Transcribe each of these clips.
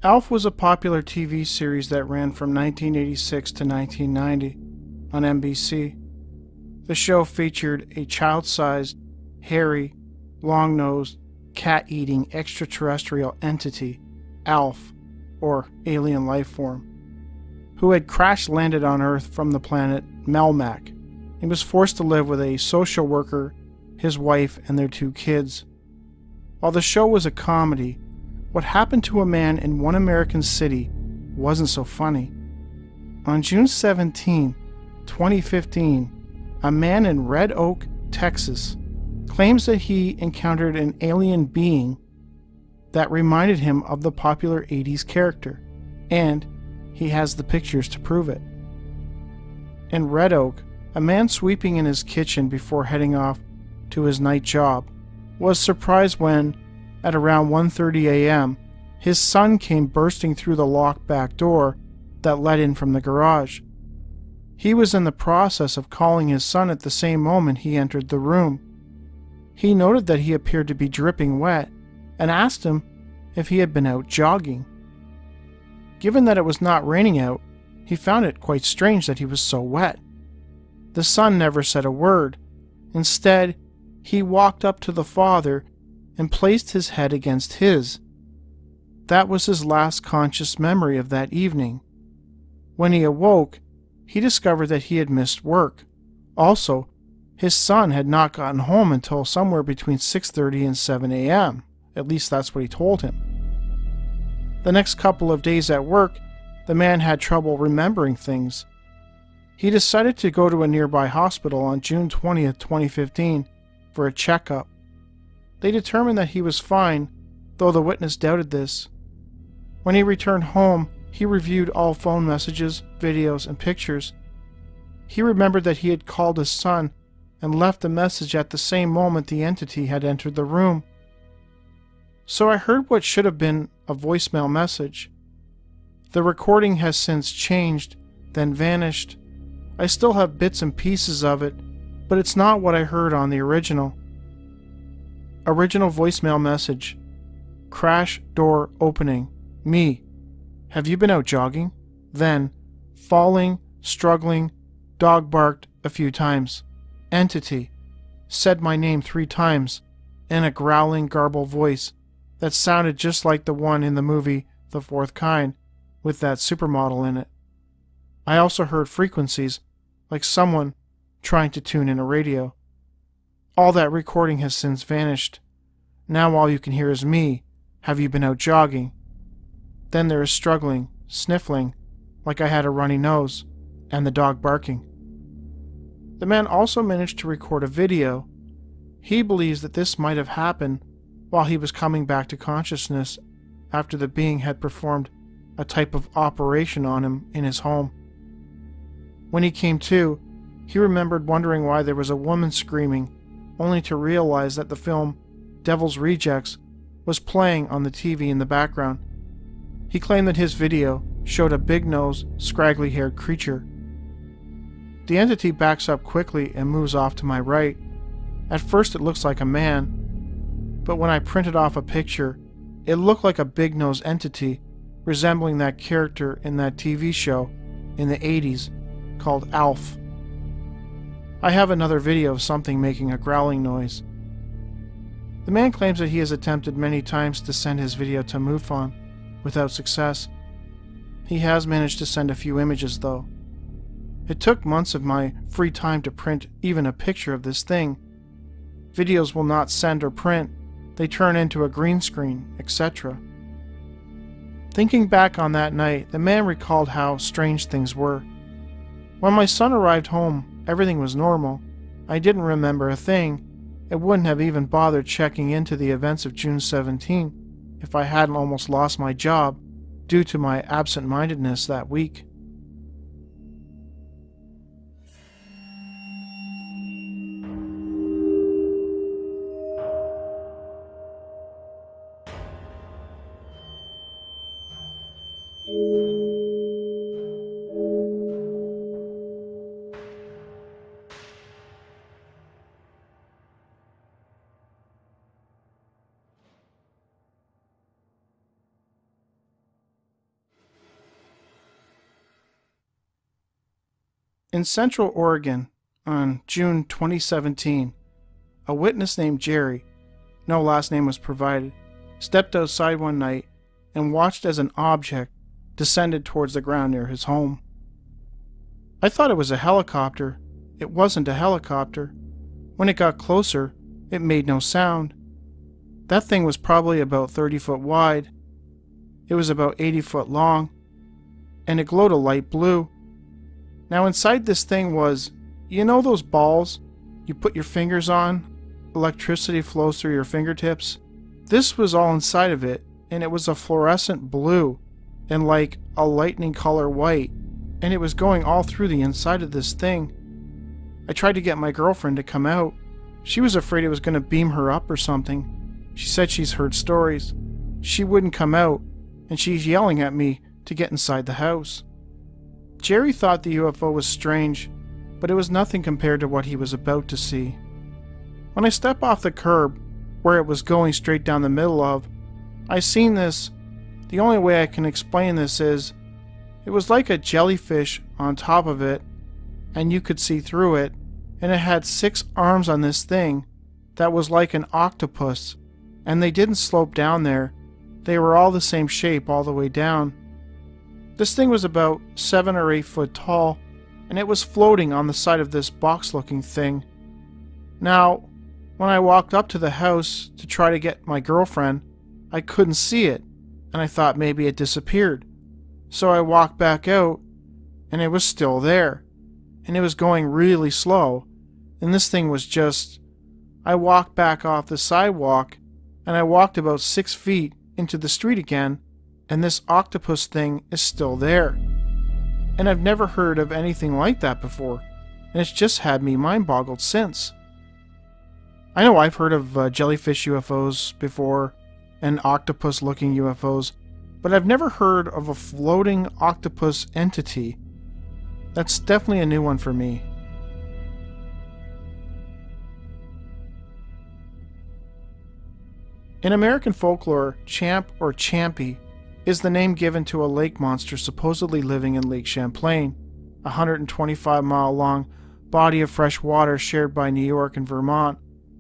Alf was a popular TV series that ran from 1986 to 1990 on NBC. The show featured a child-sized, hairy, long-nosed, cat-eating extraterrestrial entity, Alf, or alien life form, who had crash-landed on Earth from the planet Melmac. He was forced to live with a social worker, his wife, and their 2 kids. While the show was a comedy, what happened to a man in one American city wasn't so funny. On June 17, 2015, a man in Red Oak, Texas, claims that he encountered an alien being that reminded him of the popular 80s character, and he has the pictures to prove it. In Red Oak, a man sweeping in his kitchen before heading off to his night job was surprised when, at around 1:30 a.m., his son came bursting through the locked back door that led in from the garage. He was in the process of calling his son at the same moment he entered the room. He noted that he appeared to be dripping wet and asked him if he had been out jogging. Given that it was not raining out, he found it quite strange that he was so wet. The son never said a word. Instead, he walked up to the father and placed his head against his. That was his last conscious memory of that evening. When he awoke, he discovered that he had missed work. Also, his son had not gotten home until somewhere between 6:30 and 7 a.m. At least that's what he told him. The next couple of days at work, the man had trouble remembering things. He decided to go to a nearby hospital on June 20th, 2015 for a checkup. They determined that he was fine, though the witness doubted this. When he returned home, he reviewed all phone messages, videos, and pictures. He remembered that he had called his son and left a message at the same moment the entity had entered the room. So I heard what should have been a voicemail message. The recording has since changed, then vanished. I still have bits and pieces of it, but it's not what I heard on the original. Original voicemail message. Crash door opening. Me. Have you been out jogging? Then, falling, struggling, dog barked a few times. Entity. Said my name 3 times, in a growling, garbled voice that sounded just like the one in the movie The Fourth Kind, with that supermodel in it. I also heard frequencies, like someone trying to tune in a radio. All that recording has since vanished. Now all you can hear is me. Have you been out jogging? Then there is struggling, sniffling, like I had a runny nose, and the dog barking. The man also managed to record a video. He believes that this might have happened while he was coming back to consciousness after the being had performed a type of operation on him in his home. When he came to, he remembered wondering why there was a woman screaming, only to realize that the film Devil's Rejects was playing on the TV in the background. He claimed that his video showed a big-nosed, scraggly-haired creature. The entity backs up quickly and moves off to my right. At first it looks like a man, but when I printed off a picture, it looked like a big-nosed entity resembling that character in that TV show in the 80s called Alf. I have another video of something making a growling noise. The man claims that he has attempted many times to send his video to MUFON, without success. He has managed to send a few images though. It took months of my free time to print even a picture of this thing. Videos will not send or print, they turn into a green screen, etc. Thinking back on that night, the man recalled how strange things were. When my son arrived home, everything was normal. I didn't remember a thing. It wouldn't have even bothered checking into the events of June 17 if I hadn't almost lost my job due to my absent-mindedness that week. In Central Oregon, on June 2017, a witness named Jerry, no last name was provided, stepped outside one night and watched as an object descended towards the ground near his home. I thought it was a helicopter. It wasn't a helicopter. When it got closer, it made no sound. That thing was probably about 30 foot wide. It was about 80 foot long, and it glowed a light blue. Now inside this thing was, you know those balls you put your fingers on? Electricity flows through your fingertips. This was all inside of it, and it was a fluorescent blue and like a lightning color white, and it was going all through the inside of this thing. I tried to get my girlfriend to come out. She was afraid it was going to beam her up or something. She said she's heard stories. She wouldn't come out, and she's yelling at me to get inside the house. Jerry thought the UFO was strange, but it was nothing compared to what he was about to see. When I stepped off the curb, where it was going straight down the middle of, I seen this. The only way I can explain this is, it was like a jellyfish on top of it, and you could see through it, and it had 6 arms on this thing that was like an octopus, and they didn't slope down there. They were all the same shape all the way down. This thing was about 7 or 8 foot tall, and it was floating on the side of this box-looking thing. Now, when I walked up to the house to try to get my girlfriend, I couldn't see it, and I thought maybe it disappeared. So I walked back out, and it was still there, and it was going really slow, and this thing was just... I walked back off the sidewalk, and I walked about 6 feet into the street again, and this octopus thing is still there. And I've never heard of anything like that before, and it's just had me mind-boggled since. I know I've heard of jellyfish UFOs before, and octopus-looking UFOs, but I've never heard of a floating octopus entity. That's definitely a new one for me. In American folklore, Champ or Champy is the name given to a lake monster supposedly living in Lake Champlain, a 125-mile-long body of fresh water shared by New York and Vermont,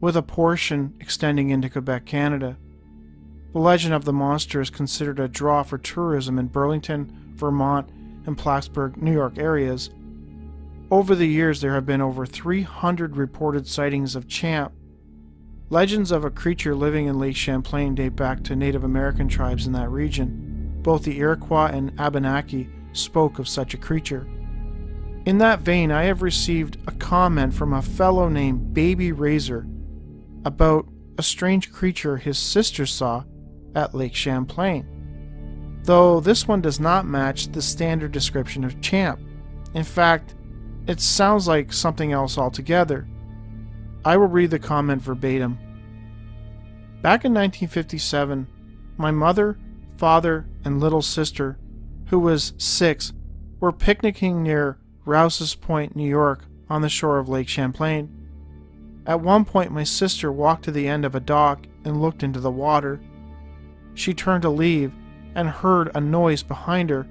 with a portion extending into Quebec, Canada. The legend of the monster is considered a draw for tourism in Burlington, Vermont, and Plattsburgh, New York areas. Over the years, there have been over 300 reported sightings of Champ. Legends of a creature living in Lake Champlain date back to Native American tribes in that region. Both the Iroquois and Abenaki spoke of such a creature. In that vein, I have received a comment from a fellow named Baby Razor about a strange creature his sister saw at Lake Champlain, though this one does not match the standard description of Champ. In fact, it sounds like something else altogether. I will read the comment verbatim. Back in 1957, my mother, father, and little sister, who was 6, were picnicking near Rouse's Point, New York, on the shore of Lake Champlain. At one point, my sister walked to the end of a dock and looked into the water. She turned to leave and heard a noise behind her.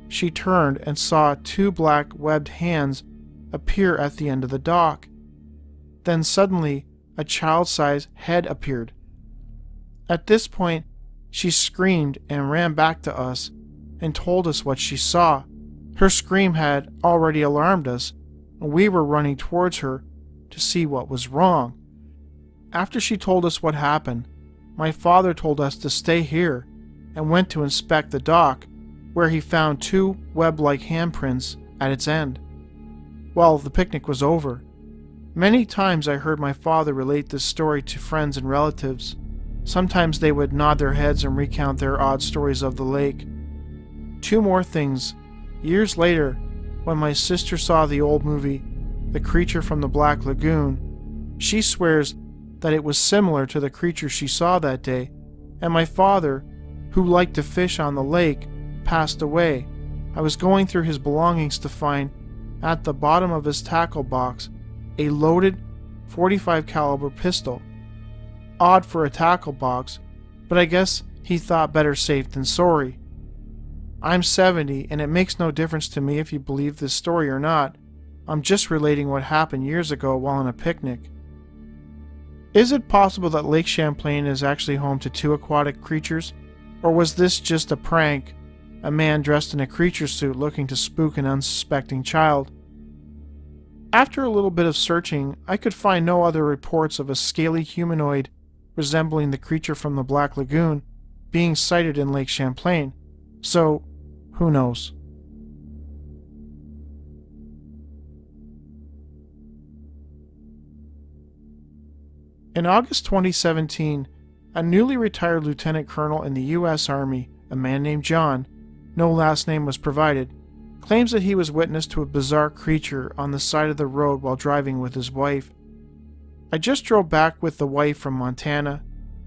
She turned and saw 2 black webbed hands appear at the end of the dock. Then suddenly, a child-sized head appeared. At this point, she screamed and ran back to us and told us what she saw. Her scream had already alarmed us, and we were running towards her to see what was wrong. After she told us what happened, my father told us to stay here and went to inspect the dock, where he found 2 web-like handprints at its end. Well, the picnic was over. Many times I heard my father relate this story to friends and relatives. Sometimes they would nod their heads and recount their odd stories of the lake. 2 more things. Years later, when my sister saw the old movie, The Creature from the Black Lagoon, she swears that it was similar to the creature she saw that day, and my father, who liked to fish on the lake, passed away. I was going through his belongings to find, at the bottom of his tackle box, a loaded .45 caliber pistol. Odd for a tackle box, but I guess he thought better safe than sorry. I'm 70, and it makes no difference to me if you believe this story or not. I'm just relating what happened years ago while on a picnic. Is it possible that Lake Champlain is actually home to 2 aquatic creatures? Or was this just a prank? A man dressed in a creature suit looking to spook an unsuspecting child? After a little bit of searching, I could find no other reports of a scaly humanoid resembling the creature from the Black Lagoon being sighted in Lake Champlain. So, who knows? In August 2017, a newly retired lieutenant colonel in the U.S. Army, a man named John, no last name was provided, claims that he was witness to a bizarre creature on the side of the road while driving with his wife. I just drove back with the wife from Montana.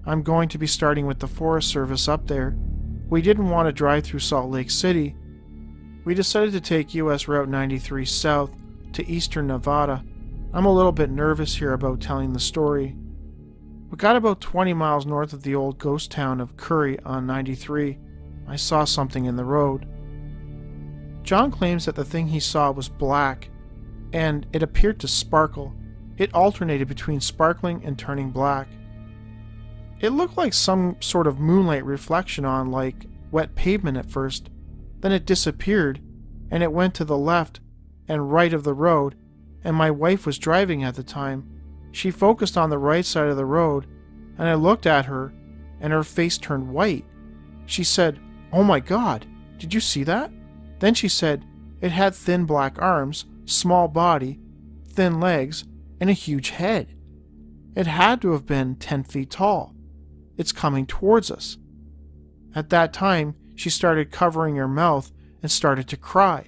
I'm going to be starting with the Forest Service up there. We didn't want to drive through Salt Lake City. We decided to take U.S. Route 93 south to eastern Nevada. I'm a little bit nervous here about telling the story. We got about 20 miles north of the old ghost town of Kooky on 93. I saw something in the road. John claims that the thing he saw was black, and it appeared to sparkle. It alternated between sparkling and turning black. It looked like some sort of moonlight reflection on, like, wet pavement at first. Then it disappeared, and it went to the left and right of the road, and my wife was driving at the time. She focused on the right side of the road, and I looked at her, and her face turned white. She said, "Oh my God, did you see that?" Then she said, it had thin black arms, small body, thin legs, and a huge head. It had to have been 10 feet tall. It's coming towards us. At that time, she started covering her mouth and started to cry.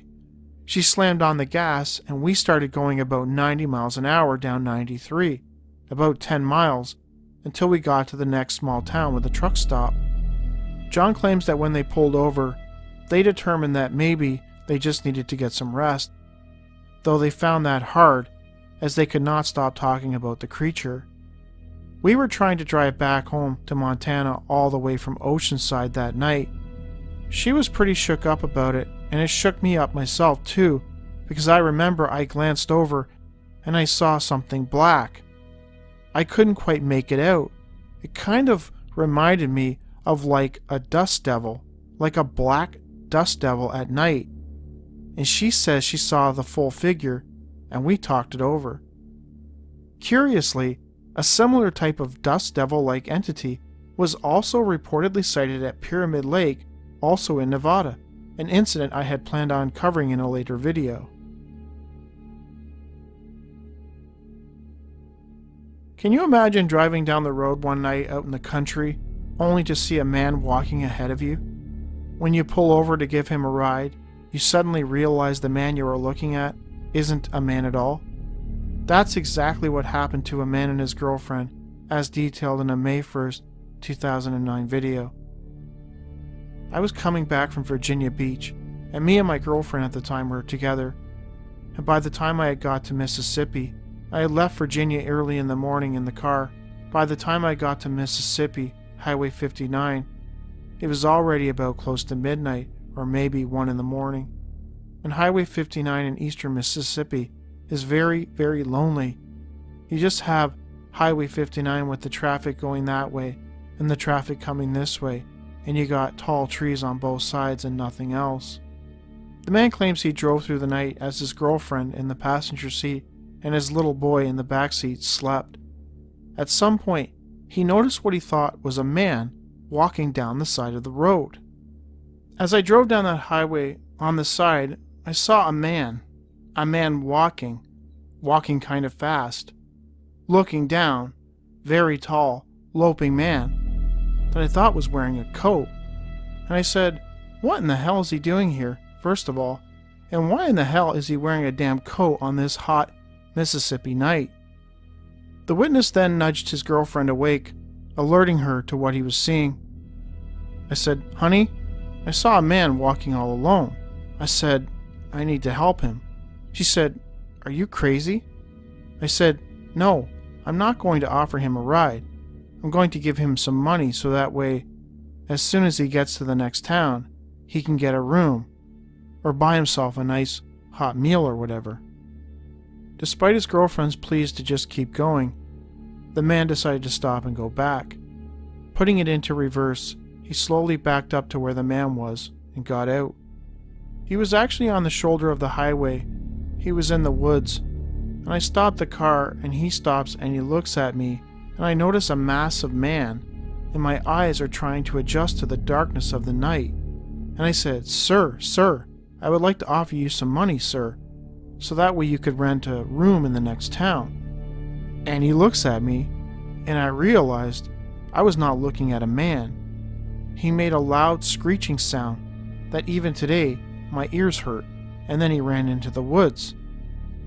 She slammed on the gas, and we started going about 90 miles an hour down 93, about 10 miles, until we got to the next small town where the truck stopped. John claims that when they pulled over, they determined that maybe they just needed to get some rest, though they found that hard, as they could not stop talking about the creature. We were trying to drive back home to Montana all the way from Oceanside that night. She was pretty shook up about it, and it shook me up myself too, because I remember I glanced over and I saw something black. I couldn't quite make it out. It kind of reminded me of like a dust devil, like a black dust devil at night. And she says she saw the full figure, and we talked it over. Curiously, a similar type of dust devil-like entity was also reportedly sighted at Pyramid Lake, also in Nevada, an incident I had planned on covering in a later video. Can you imagine driving down the road one night out in the country, only to see a man walking ahead of you? When you pull over to give him a ride, you suddenly realize the man you are looking at isn't a man at all? That's exactly what happened to a man and his girlfriend, as detailed in a May 1st, 2009 video. I was coming back from Virginia Beach, and me and my girlfriend at the time were together. And by the time I had got to Mississippi, I had left Virginia early in the morning in the car. By the time I got to Mississippi, Highway 59, it was already about close to midnight, or maybe 1 in the morning. And Highway 59 in eastern Mississippi is very, very lonely. You just have Highway 59 with the traffic going that way, and the traffic coming this way, and you got tall trees on both sides and nothing else. The man claims he drove through the night as his girlfriend in the passenger seat and his little boy in the back seat slept. At some point, he noticed what he thought was a man walking down the side of the road. As I drove down that highway on the side, I saw a man walking kind of fast, looking down, very tall, loping man, that I thought was wearing a coat. And I said, what in the hell is he doing here, first of all? And why in the hell is he wearing a damn coat on this hot Mississippi night? The witness then nudged his girlfriend awake, alerting her to what he was seeing. I said, honey, I saw a man walking all alone. I said, I need to help him. She said, are you crazy? I said, no, I'm not going to offer him a ride. I'm going to give him some money so that way, as soon as he gets to the next town, he can get a room, or buy himself a nice hot meal or whatever. Despite his girlfriend's pleas to just keep going, the man decided to stop and go back. Putting it into reverse, he slowly backed up to where the man was and got out. He was actually on the shoulder of the highway. He was in the woods, and I stopped the car, and he stops and he looks at me, and I notice a massive man, and my eyes are trying to adjust to the darkness of the night. And I said, "Sir, I would like to offer you some money, sir, so that way you could rent a room in the next town." And he looks at me, and I realized I was not looking at a man. He made a loud screeching sound that even today my ears hurt, and then he ran into the woods.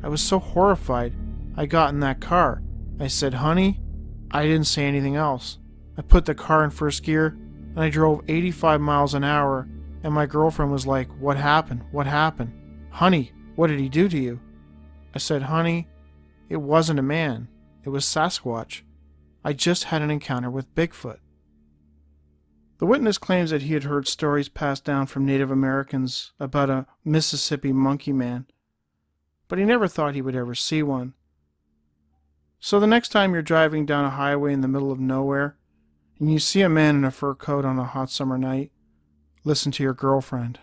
I was so horrified, I got in that car. I said, "Honey," I didn't say anything else. I put the car in first gear, and I drove 85 miles an hour, and my girlfriend was like, "What happened? What happened? Honey, what did he do to you?" I said, "Honey, it wasn't a man. It was Sasquatch. I just had an encounter with Bigfoot." The witness claims that he had heard stories passed down from Native Americans about a Mississippi monkey man, but he never thought he would ever see one. So the next time you're driving down a highway in the middle of nowhere, and you see a man in a fur coat on a hot summer night, listen to your girlfriend.